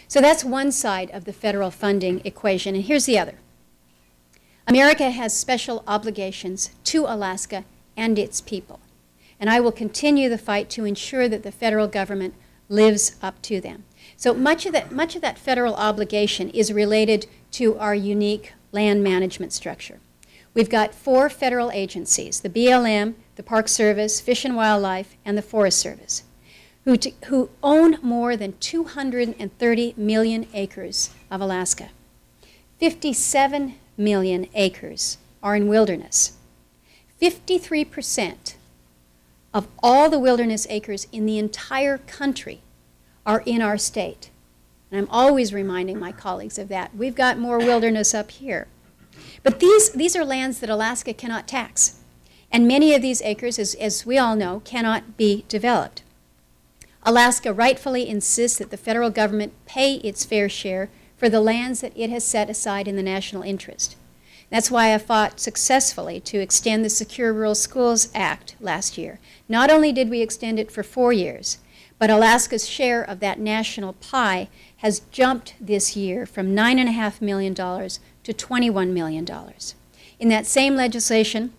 So that's one side of the federal funding equation, and here's the other. America has special obligations to Alaska and its people, and I will continue the fight to ensure that the federal government lives up to them. So much of that federal obligation is related to our unique land management structure. We've got 4 federal agencies, the BLM, the Park Service, Fish and Wildlife, and the Forest Service, who own more than 230 million acres of Alaska. 57 million acres are in wilderness. 53% of all the wilderness acres in the entire country are in our state. And I'm always reminding my colleagues of that. We've got more wilderness up here. But these are lands that Alaska cannot tax. And many of these acres, as we all know, cannot be developed. Alaska rightfully insists that the federal government pay its fair share for the lands that it has set aside in the national interest. That's why I fought successfully to extend the Secure Rural Schools Act last year. Not only did we extend it for 4 years, but Alaska's share of that national pie has jumped this year from $9.5 million to $21 million. In that same legislation,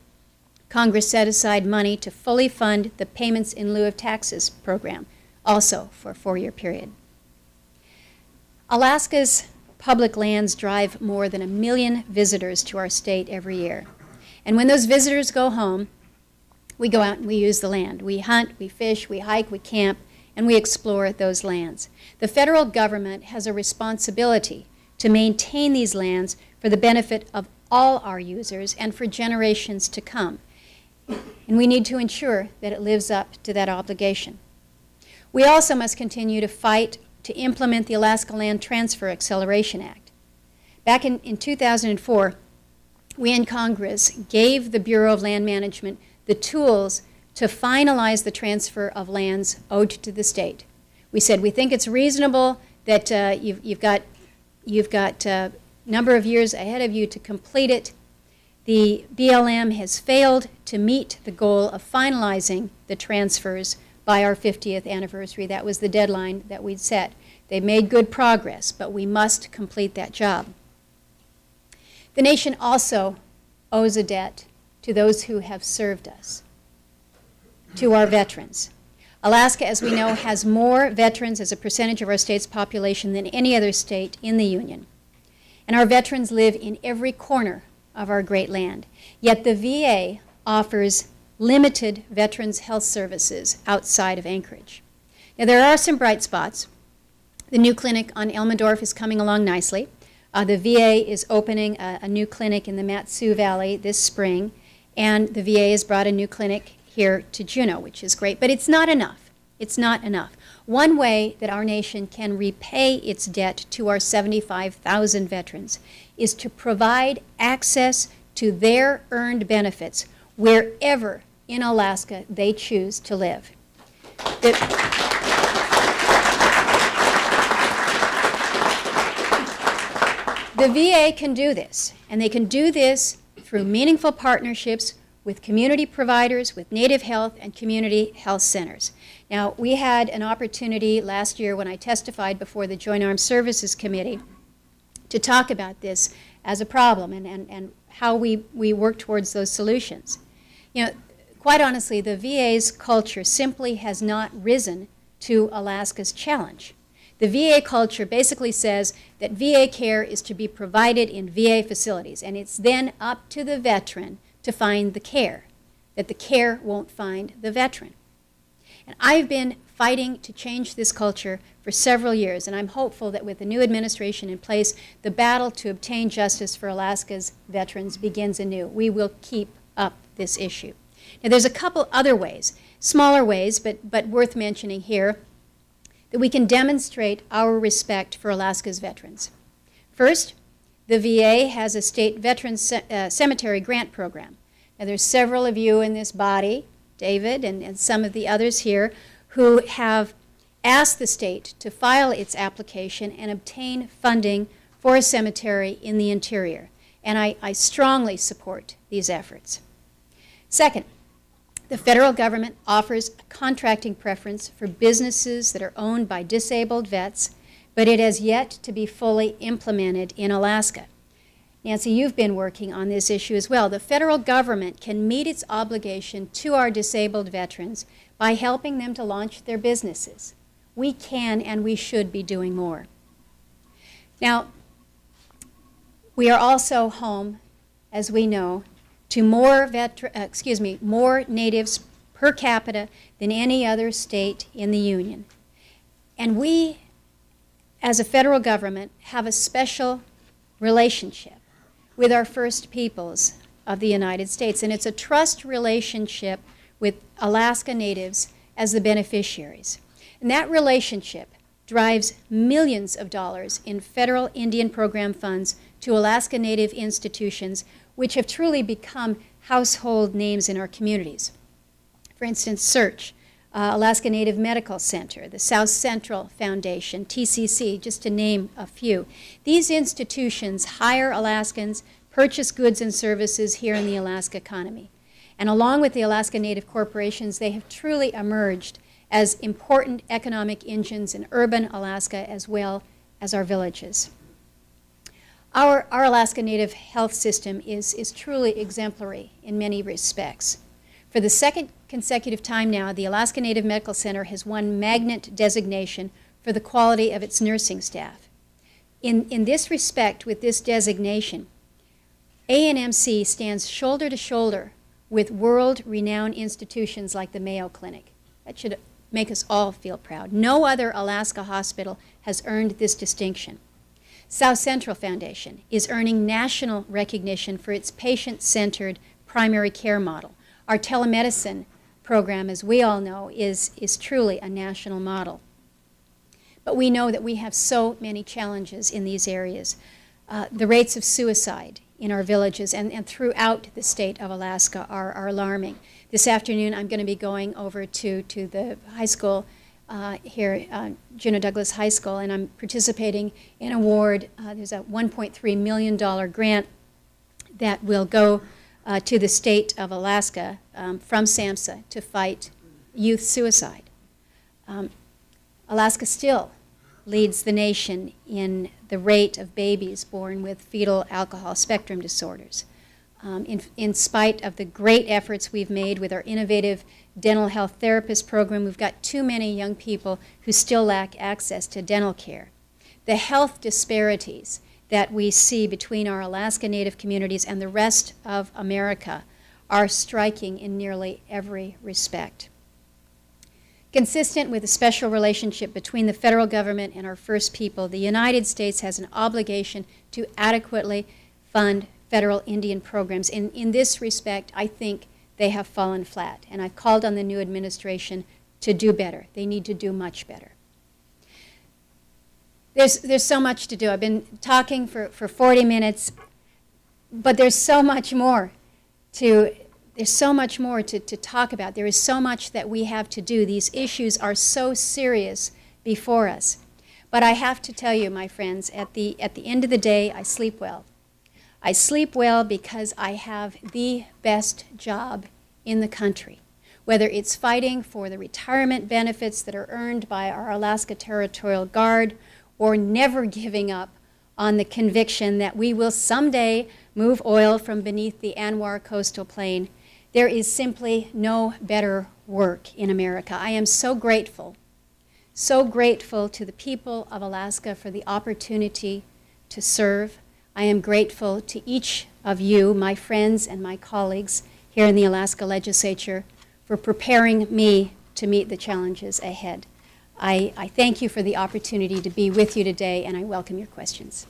Congress set aside money to fully fund the Payments in Lieu of Taxes program, also for a 4-year period. Alaska's public lands drive more than 1 million visitors to our state every year. And when those visitors go home, we go out and we use the land. We hunt, we fish, we hike, we camp, and we explore those lands. The federal government has a responsibility to maintain these lands for the benefit of all our users and for generations to come. And we need to ensure that it lives up to that obligation. We also must continue to fight to implement the Alaska Land Transfer Acceleration Act. Back in 2004, we in Congress gave the Bureau of Land Management the tools to finalize the transfer of lands owed to the state. We said we think it's reasonable that you've got a number of years ahead of you to complete it. The BLM has failed to meet the goal of finalizing the transfers by our 50th anniversary. That was the deadline that we'd set. They've made good progress, but we must complete that job. The nation also owes a debt to those who have served us, to our veterans. Alaska, as we know, has more veterans as a percentage of our state's population than any other state in the Union. And our veterans live in every corner of our great land. Yet the VA offers limited veterans health services outside of Anchorage. Now, there are some bright spots. The new clinic on Elmendorf is coming along nicely. The VA is opening a new clinic in the Mat-Su Valley this spring, and the VA has brought a new clinic here to Juneau, which is great. But it's not enough. It's not enough. One way that our nation can repay its debt to our 75,000 veterans is to provide access to their earned benefits wherever in Alaska they choose to live. The VA can do this, and they can do this through meaningful partnerships with community providers, with Native Health and community health centers. Now, we had an opportunity last year when I testified before the Joint Armed Services Committee to talk about this as a problem and how we work towards those solutions. You know, quite honestly, the VA's culture simply has not risen to Alaska's challenge. The VA culture basically says that VA care is to be provided in VA facilities, and it's then up to the veteran to find the care, that the care won't find the veteran. And I've been fighting to change this culture for several years, and I'm hopeful that with the new administration in place, the battle to obtain justice for Alaska's veterans begins anew. We will keep up this issue. Now, there's a couple other ways, smaller ways, but worth mentioning here, that we can demonstrate our respect for Alaska's veterans. First, the VA has a state veterans cemetery grant program. Now, there's several of you in this body, David and some of the others here, who have asked the state to file its application and obtain funding for a cemetery in the interior. And I strongly support these efforts. Second, the federal government offers a contracting preference for businesses that are owned by disabled vets but it has yet to be fully implemented in Alaska. Nancy, you've been working on this issue as well. The federal government can meet its obligation to our disabled veterans by helping them to launch their businesses. We can and we should be doing more. Now, we are also home, as we know, to more natives per capita than any other state in the Union. And we, as a federal government, have a special relationship with our First Peoples of the United States. And it's a trust relationship with Alaska Natives as the beneficiaries. And that relationship drives millions of dollars in federal Indian program funds to Alaska Native institutions, which have truly become household names in our communities. For instance, SEARCH, Alaska Native Medical Center, the South Central Foundation, TCC, just to name a few. These institutions hire Alaskans, purchase goods and services here in the Alaska economy. And along with the Alaska Native corporations, they have truly emerged as important economic engines in urban Alaska as well as our villages. Our Alaska Native health system is truly exemplary in many respects. For the second consecutive time now, the Alaska Native Medical Center has won magnet designation for the quality of its nursing staff. In this respect, with this designation, ANMC stands shoulder to shoulder with world-renowned institutions like the Mayo Clinic. That should make us all feel proud. No other Alaska hospital has earned this distinction. South Central Foundation is earning national recognition for its patient-centered primary care model. Our telemedicine program, as we all know, is truly a national model. But we know that we have so many challenges in these areas. The rates of suicide in our villages and throughout the state of Alaska are alarming. This afternoon I'm going to be going over to the high school here, Juneau Douglas High School, and I'm participating in an award. There's a $1.3 million grant that will go to the state of Alaska from SAMHSA to fight youth suicide. Alaska still leads the nation in the rate of babies born with fetal alcohol spectrum disorders. In spite of the great efforts we've made with our innovative dental health therapist program, we've got too many young people who still lack access to dental care. The health disparities that we see between our Alaska Native communities and the rest of America are striking in nearly every respect. Consistent with the special relationship between the federal government and our First People, the United States has an obligation to adequately fund federal Indian programs. In this respect, I think they have fallen flat, and I've called on the new administration to do better. They need to do much better. There's so much to do. I've been talking for 40 minutes, but there's so much more to talk about. There is so much that we have to do. These issues are so serious before us. But I have to tell you, my friends, at the end of the day, I sleep well. I sleep well because I have the best job in the country, whether it's fighting for the retirement benefits that are earned by our Alaska Territorial Guard, or never giving up on the conviction that we will someday move oil from beneath the Anwar coastal plain. There is simply no better work in America. I am so grateful to the people of Alaska for the opportunity to serve. I am grateful to each of you, my friends and my colleagues here in the Alaska Legislature, for preparing me to meet the challenges ahead. I thank you for the opportunity to be with you today, and I welcome your questions.